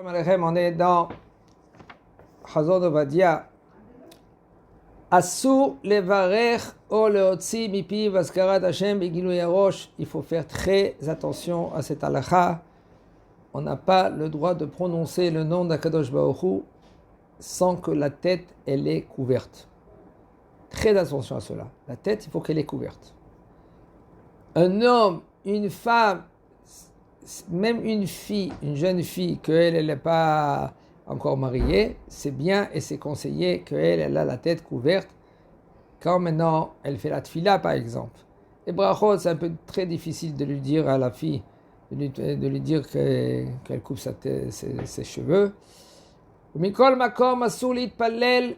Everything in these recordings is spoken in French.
On est dans Chazon Ovadia. Assur levarech o leotzi mipi vaskarat Hashem begilui harosh. Il faut faire très attention à cette halakha. On n'a pas le droit de prononcer le nom d'Akadosh Baruch Hu sans que la tête elle est couverte. Très attention à cela. La tête, il faut qu'elle est couverte. Un homme, une femme, même une fille, une jeune fille, qu'elle n'est pas encore mariée, c'est bien et c'est conseillé qu'elle a la tête couverte quand maintenant elle fait la tfila par exemple. Et brachot, c'est un peu très difficile de lui dire à la fille, de lui dire qu'elle coupe ses cheveux. Mikol makom asur litpallel.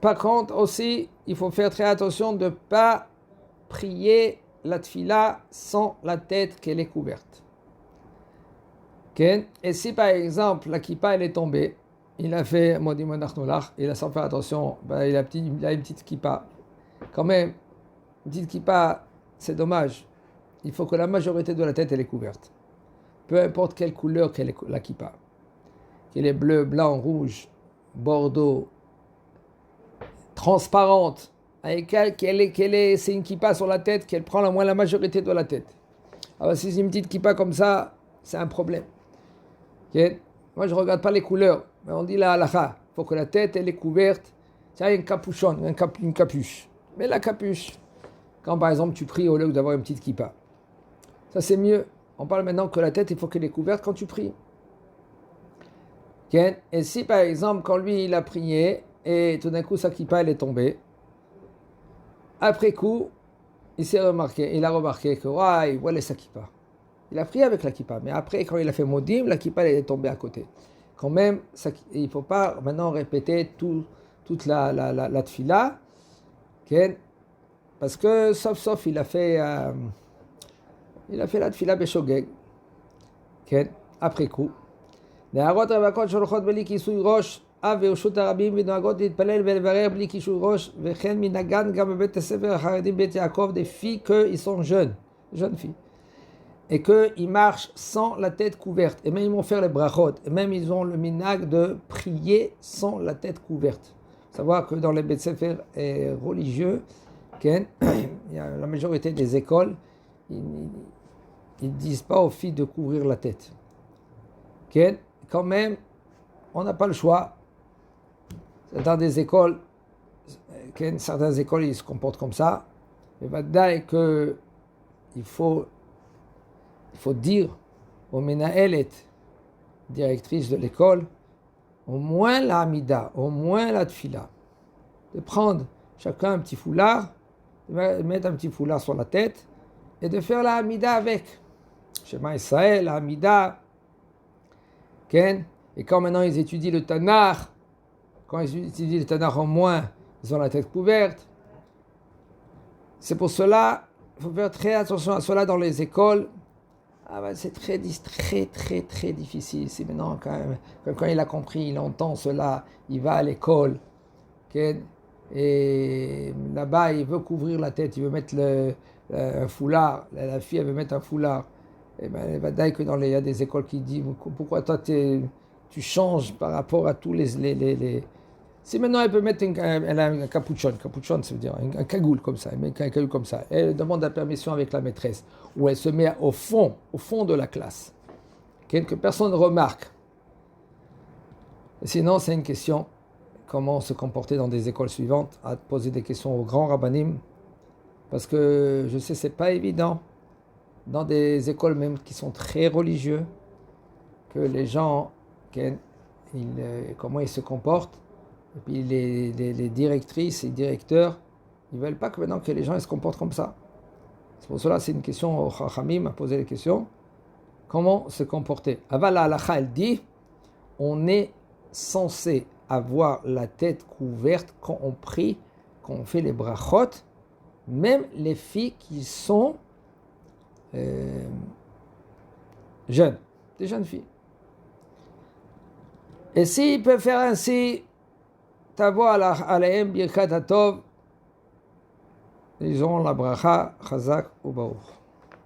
Par contre aussi, il faut faire très attention de ne pas prier la tfila sans la tête qu'elle est couverte. Okay? Et si par exemple la kippa elle est tombée, il a fait Modi Monachnolach, il a sans faire attention, il a une petite kippa. Quand même, une petite kippa, c'est dommage. Il faut que la majorité de la tête elle est couverte. Peu importe quelle couleur qu'elle est la kippa. Qu'elle est bleue, blanc, rouge, bordeaux, transparente, avec c'est une kippa sur la tête, qu'elle prend au moins la majorité de la tête. Alors si c'est une petite kippa comme ça, c'est un problème. Okay? Moi je ne regarde pas les couleurs, mais on dit la halakha, il faut que la tête elle est couverte. Il y a un capuchon, une capuche. Mais la capuche, quand par exemple tu pries au lieu d'avoir une petite kippa, ça c'est mieux. On parle maintenant que la tête il faut qu'elle est couverte quand tu pries. Okay? Et si par exemple quand lui il a prié, et tout d'un coup sa kippa elle est tombée, après coup, il a remarqué que voilà sa kippa. Il a prié avec la kippa, mais après quand il a fait modim, la kippa elle est tombée à côté. Quand même, il ne faut pas maintenant répéter toute la tfila, okay? Parce que sauf il a fait la tfila beshogeg, okay? Après coup. נערות רווקות שהולכות בלי כיסוי ראש, ורשות הרבים ונוהגות להתפלל ולברר בלי כיסוי ראש, וכן מנהגן גם בבית הספר החרדי בית יעקב, des filles qu'ils sont jeunes filles, et qu'ils marchent sans la tête couverte, et même ils vont faire les brachot, et même ils ont le minhag de prier sans la tête couverte. Savoir que dans les beit sefer religieux, la majorité des écoles, ils ne disent pas aux filles de couvrir la tête. Quand même, on n'a pas le choix. Dans des écoles, certaines écoles, ils se comportent comme ça. Mais vadaï que il faut dire au menahelet, directrice de l'école, au moins la hamida, au moins la tfila, de prendre chacun un petit foulard, de mettre un petit foulard sur la tête et de faire la hamida avec. Shema Israël, la hamida. Et quand maintenant ils étudient le Tanakh, au moins, ils ont la tête couverte. C'est pour cela, il faut faire très attention à cela dans les écoles. C'est très difficile. C'est maintenant, quand il a compris, il entend cela, il va à l'école. Et là-bas, il veut couvrir la tête, il veut mettre un foulard. La fille, elle veut mettre un foulard. Et il va dire que il y a des écoles qui disent pourquoi toi tu changes par rapport à tous les... Si maintenant elle peut mettre elle a un capuchon, ça veut dire un cagoule comme ça, elle met un cagoule comme ça, elle demande la permission avec la maîtresse, ou elle se met au fond de la classe, que personne ne remarque. Et sinon c'est une question, comment se comporter dans des écoles suivantes, à poser des questions aux grands rabbanim, parce que je sais c'est pas évident. Dans des écoles même qui sont très religieux, que les gens, comment ils se comportent, et puis les directrices et directeurs, ils ne veulent pas que maintenant que les gens ils se comportent comme ça. C'est pour cela c'est une question au Chachamim à poser les questions. Comment se comporter? Aval la halakha elle dit, on est censé avoir la tête couverte quand on prie, quand on fait les brachot, même les filles qui sont jeunes, des jeunes filles. Et s'ils peuvent faire ainsi, tavo alahem birkat hatov, ils ont la bracha chazak ou baruch.